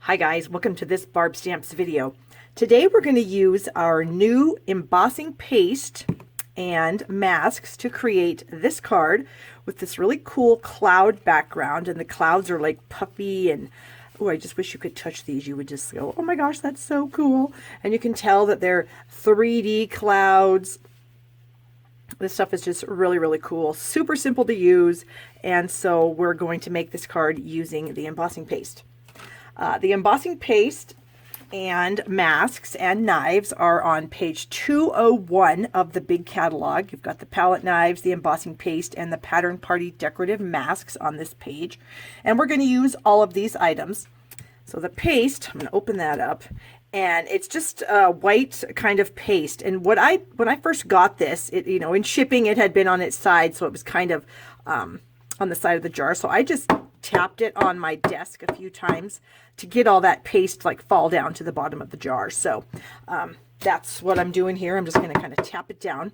Hi guys, welcome to this Barb Stamps video. Today we're going to use our new embossing paste and masks to create this card with this really cool cloud background, and the clouds are like puffy and oh, I just wish you could touch these. You would just go, oh my gosh, that's so cool. And you can tell that they're 3D clouds. This stuff is just really, really cool. Super simple to use. And so we're going to make this card using the embossing paste. The embossing paste and masks and knives are on page 201 of the big catalog. You've got the palette knives, the embossing paste, and the pattern party decorative masks on this page. And we're going to use all of these items. So the paste, I'm going to open that up, and it's just a white kind of paste. And when I first got this, in shipping, it had been on its side, so it was kind of on the side of the jar. So I just tapped it on my desk a few times to get all that paste like fall down to the bottom of the jar. So that's what I'm doing here. I'm just going to kind of tap it down.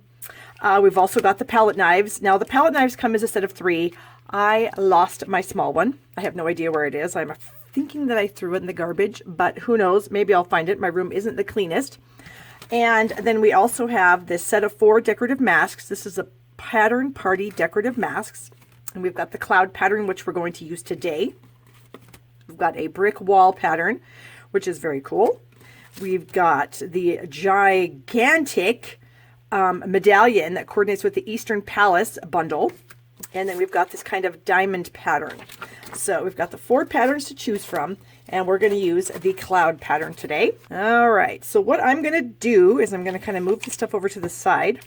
We've also got the palette knives. Now the palette knives come as a set of 3. I lost my small one. I have no idea where it is. I'm thinking that I threw it in the garbage, but who knows? Maybe I'll find it. My room isn't the cleanest. And then we also have this set of 4 decorative masks. This is a pattern party decorative masks. And we've got the cloud pattern, which we're going to use today. We've got a brick wall pattern, which is very cool. We've got the gigantic medallion that coordinates with the Eastern Palace bundle. And then we've got this kind of diamond pattern. So we've got the 4 patterns to choose from, and we're going to use the cloud pattern today. All right, so what I'm going to do is I'm going to kind of move the stuff over to the side.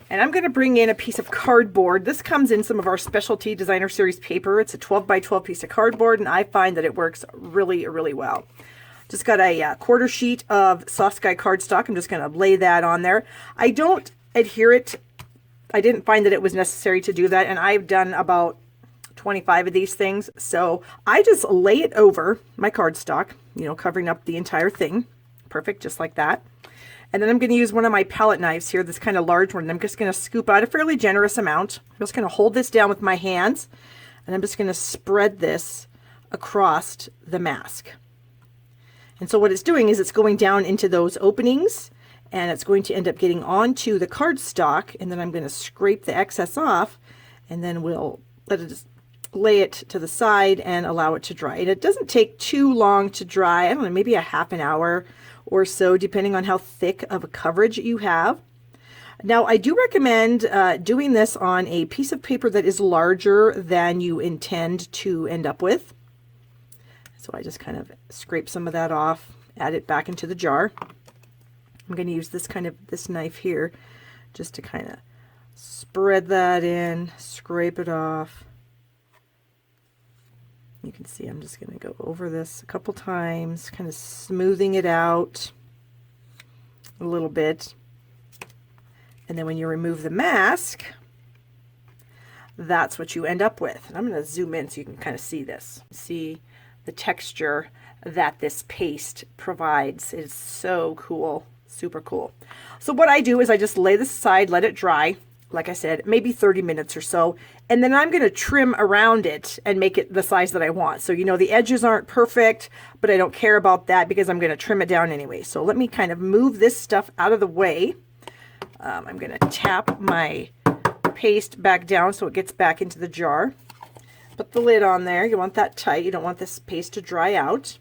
And I'm going to bring in a piece of cardboard. This comes in some of our specialty designer series paper. It's a 12 by 12 piece of cardboard, and I find that it works really, really well. Just got a quarter sheet of soft sky cardstock. I'm just going to lay that on there. I don't adhere it. I didn't find that it was necessary to do that, and I've done about 25 of these things. So I just lay it over my cardstock, covering up the entire thing. Perfect, just like that. And then I'm going to use one of my palette knives here, this kind of large one. I'm just going to scoop out a fairly generous amount. I'm just going to hold this down with my hands, and I'm just going to spread this across the mask. And so what it's doing is it's going down into those openings, and it's going to end up getting onto the cardstock, and then I'm going to scrape the excess off, and then we'll let it just lay it to the side and allow it to dry. And it doesn't take too long to dry. I don't know, maybe a half an hour or so, depending on how thick of a coverage you have. Now, I do recommend doing this on a piece of paper that is larger than you intend to end up with. So I just kind of scrape some of that off, add it back into the jar. I'm going to use this knife here just to kind of spread that in, scrape it off. You can see I'm just going to go over this a couple times, kind of smoothing it out a little bit. And then when you remove the mask, that's what you end up with. And I'm going to zoom in so you can kind of see this. See the texture that this paste provides. It's so cool, super cool. So what I do is I just lay this aside, let it dry. Like I said, maybe 30 minutes or so. And then I'm going to trim around it and make it the size that I want. So, the edges aren't perfect, but I don't care about that because I'm going to trim it down anyway. So let me kind of move this stuff out of the way. I'm going to tap my paste back down so it gets back into the jar. Put the lid on there. You want that tight. You don't want this paste to dry out.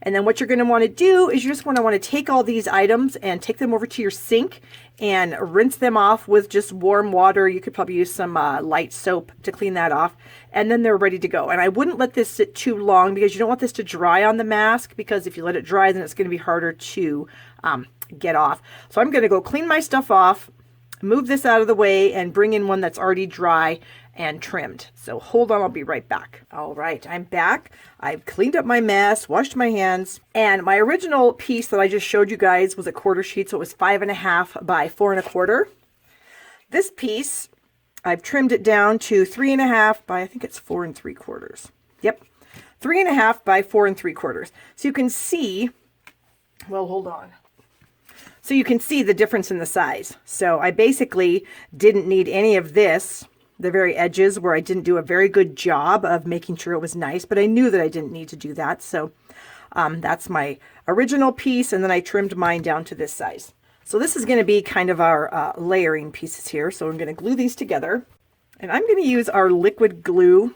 And then what you're going to want to do is you just want to take all these items and take them over to your sink and rinse them off with just warm water. You could probably use some light soap to clean that off, and then they're ready to go. And I wouldn't let this sit too long because you don't want this to dry on the mask, because if you let it dry, then it's going to be harder to get off. So I'm going to go clean my stuff off, move this out of the way, and bring in one that's already dry and trimmed. So hold on, I'll be right back. All right, I'm back. I've cleaned up my mess, washed my hands, and my original piece that I just showed you guys was a quarter sheet, so it was 5.5 by 4 1/4. This piece, I've trimmed it down to 3.5 by, I think it's 4 3/4. Yep, 3.5 by 4 3/4. So you can see, well, hold on. So you can see the difference in the size. So I basically didn't need any of this the very edges where I didn't do a very good job of making sure it was nice, but I knew that I didn't need to do that. So That's my original piece, and then I trimmed mine down to this size. So this is going to be kind of our layering pieces here. So I'm going to glue these together, and I'm going to use our liquid glue,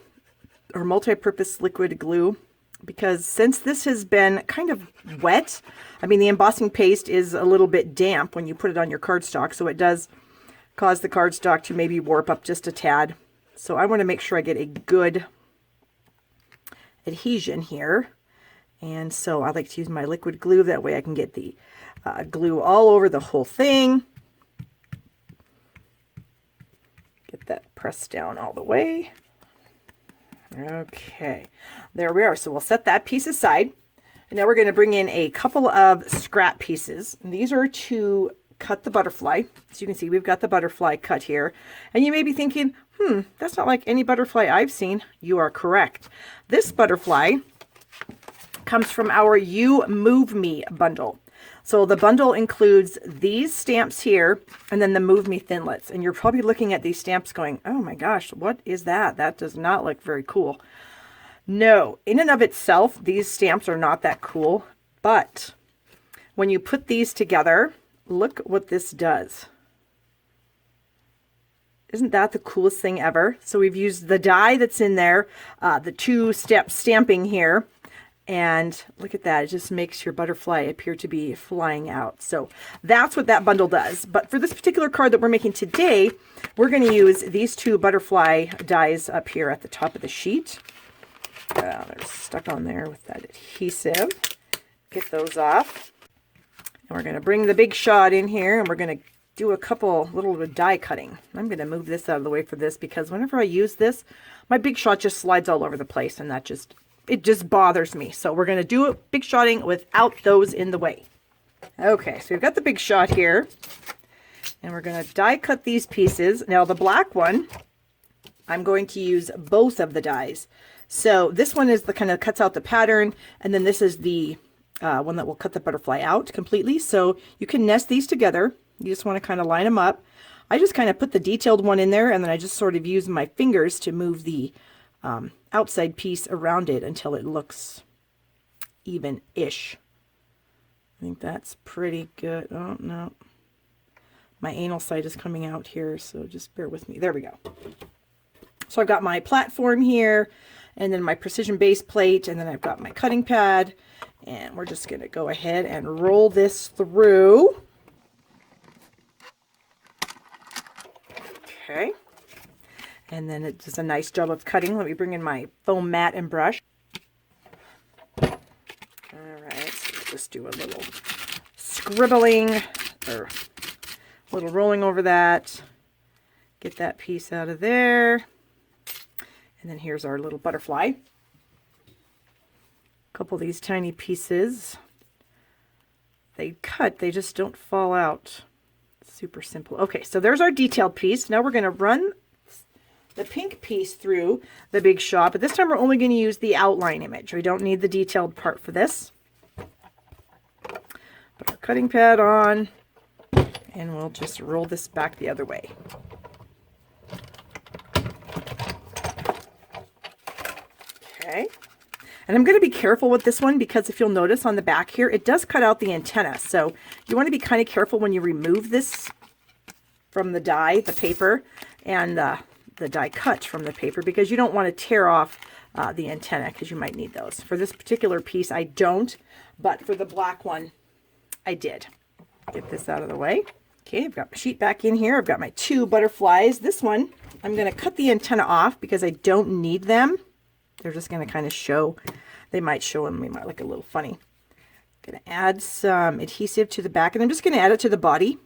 or multi-purpose liquid glue, because since this has been kind of wet, I mean, the embossing paste is a little bit damp when you put it on your cardstock, so it does cause the cardstock to maybe warp up just a tad. So I want to make sure I get a good adhesion here. And so I like to use my liquid glue. That way I can get the glue all over the whole thing. Get that pressed down all the way. Okay, there we are. So we'll set that piece aside. And now we're going to bring in a couple of scrap pieces. And these are to cut the butterfly. So you can see we've got the butterfly cut here. And you may be thinking, that's not like any butterfly I've seen. You are correct. This butterfly comes from our You Move Me bundle. So the bundle includes these stamps here and then the Move Me Thinlits. And you're probably looking at these stamps going, oh my gosh, what is that? That does not look very cool. No, in and of itself, these stamps are not that cool. But when you put these together, look what this does. Isn't that the coolest thing ever? So we've used the die that's in there, the two-step stamping here. And look at that, it just makes your butterfly appear to be flying out. So that's what that bundle does. But for this particular card that we're making today, we're going to use these two butterfly dies up here at the top of the sheet. They're stuck on there with that adhesive. Get those off. And we're going to bring the big shot in here, and we're going to do a couple little bit of die cutting. I'm going to move this out of the way for this because whenever I use this, my big shot just slides all over the place, and it just bothers me. So we're going to do big shotting without those in the way. Okay, so we've got the big shot here, and we're going to die cut these pieces. Now the black one, I'm going to use both of the dies. So this one is the kind of cuts out the pattern, and then this is the one that will cut the butterfly out completely. So you can nest these together. You just want to kind of line them up. I just kind of put the detailed one in there, and then I just sort of use my fingers to move the outside piece around it until it looks even-ish. I think that's pretty good. Oh, no. My anal side is coming out here, so just bear with me. There we go. So I've got my platform here, and then my precision base plate, and then I've got my cutting pad, and we're just going to go ahead and roll this through. Okay. And then it does a nice job of cutting. Let me bring in my foam mat and brush. All right, so we'll just do a little scribbling, or a little rolling over that. Get that piece out of there. And then here's our little butterfly. A couple of these tiny pieces. They cut, they just don't fall out. Super simple. Okay, so there's our detailed piece. Now we're going to run the pink piece through the big shot, but this time we're only going to use the outline image. We don't need the detailed part for this. Put our cutting pad on, and we'll just roll this back the other way. Okay. And I'm going to be careful with this one because if you'll notice on the back here, it does cut out the antenna. So you want to be kind of careful when you remove this from the die, the paper, and the die cut from the paper, because you don't want to tear off the antenna, because you might need those. For this particular piece, I don't, but for the black one, I did. Get this out of the way. Okay, I've got my sheet back in here. I've got my two butterflies. This one, I'm going to cut the antenna off because I don't need them. They're just going to kind of show, they might show them, they might look a little funny. I'm going to add some adhesive to the back, and I'm just going to add it to the body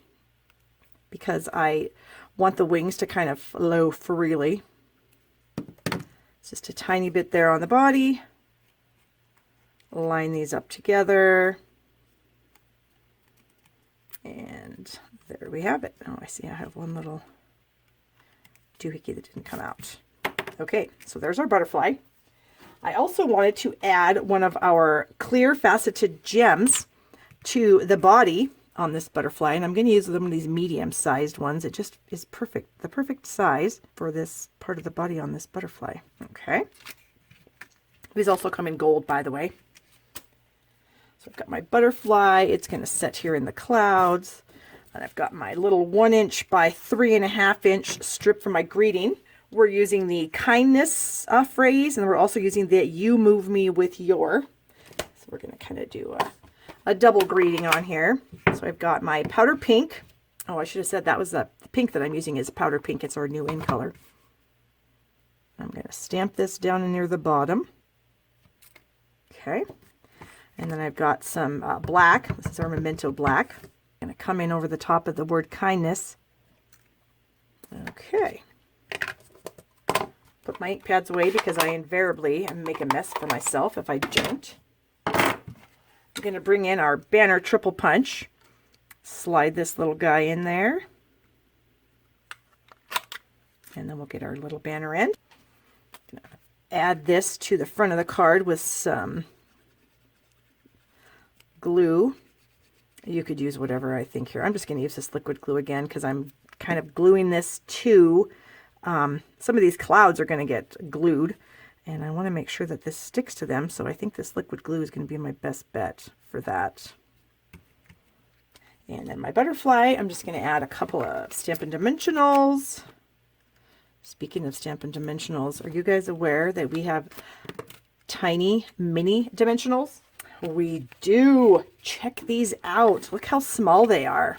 because I want the wings to kind of flow freely. It's just a tiny bit there on the body. Line these up together. And there we have it. Oh, I see I have one little doohickey that didn't come out. Okay, so there's our butterfly. I also wanted to add one of our clear faceted gems to the body on this butterfly, and I'm going to use one of these medium-sized ones. It just is perfect, the perfect size for this part of the body on this butterfly. Okay. These also come in gold, by the way. got my butterfly. It's going to set here in the clouds. And I've got my little 1" by 3.5" strip for my greeting. We're using the kindness phrase, and we're also using the you move me with your. So we're going to kind of do a double greeting on here. So I've got my powder pink. Oh, I should have said that was the pink that I'm using is powder pink. It's our new in color. I'm going to stamp this down near the bottom. Okay. And then I've got some black. This is our Memento black. I'm going to come in over the top of the word kindness. Okay. Put my ink pads away because I invariably make a mess for myself if I don't. I'm going to bring in our banner triple punch. Slide this little guy in there. And then we'll get our little banner in. Add this to the front of the card with some glue. You could use whatever I think here. I'm just going to use this liquid glue again because I'm kind of gluing this to some of these clouds are going to get glued, and I want to make sure that this sticks to them, so I think this liquid glue is going to be my best bet for that. And then my butterfly, I'm just going to add a couple of Stampin' Dimensionals. Speaking of Stampin' Dimensionals, are you guys aware that we have tiny mini dimensionals? We do. Check these out. Look how small they are.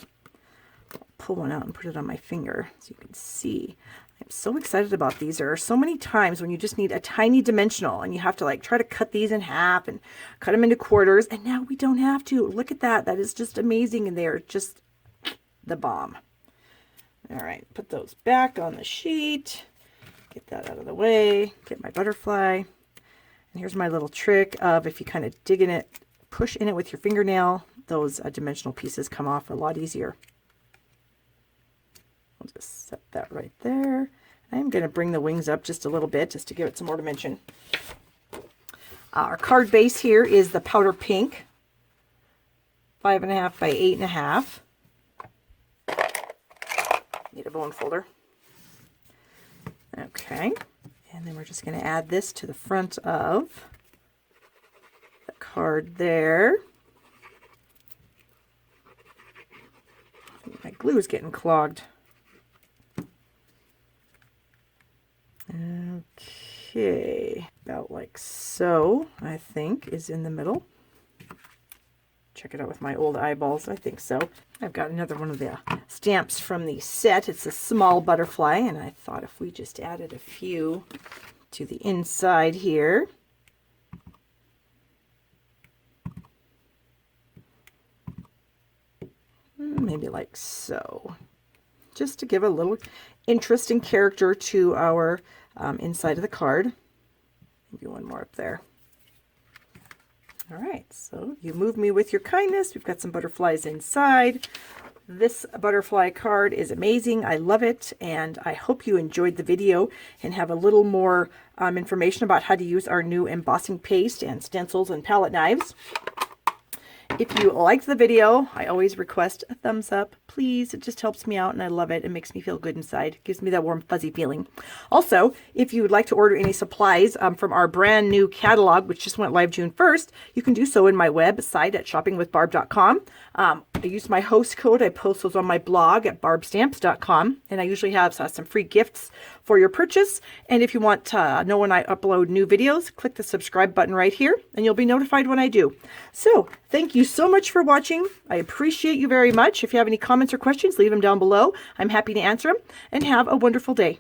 I'll pull one out and put it on my finger so you can see. I'm so excited about these. There are so many times when you just need a tiny dimensional and you have to like try to cut these in half and cut them into quarters, and now we don't have to. Look at that. That is just amazing, and they're just the bomb. All right, put those back on the sheet. Get that out of the way. Get my butterfly. And here's my little trick of if you kind of dig in it, push in it with your fingernail, those dimensional pieces come off a lot easier. I'll just set that right there. I'm going to bring the wings up just a little bit just to give it some more dimension. Our card base here is the powder pink, 5.5 by 8.5. Need a bone folder. Okay. And then we're just going to add this to the front of the card there. My glue is getting clogged. Okay, about like so, I think, is in the middle. Check it out with my old eyeballs. I think so. I've got another one of the stamps from the set. It's a small butterfly, and I thought if we just added a few to the inside here. Maybe like so. Just to give a little interest and character to our inside of the card. Maybe one more up there. All right, so you move me with your kindness. We've got some butterflies inside. This butterfly card is amazing. I love it, and I hope you enjoyed the video and have a little more information about how to use our new embossing paste and stencils and palette knives. If you liked the video, I always request a thumbs up, please. It just helps me out, and I love it. It makes me feel good inside. It gives me that warm, fuzzy feeling. Also, if you would like to order any supplies from our brand new catalog, which just went live June 1st, you can do so in my website at shoppingwithbarb.com. I use my host code. I post those on my blog at barbstamps.com, and I usually have some free gifts for your purchase. And if you want to know when I upload new videos, click the subscribe button right here, and you'll be notified when I do. So, thank you so much for watching. I appreciate you very much. If you have any comments or questions, leave them down below. I'm happy to answer them, and have a wonderful day.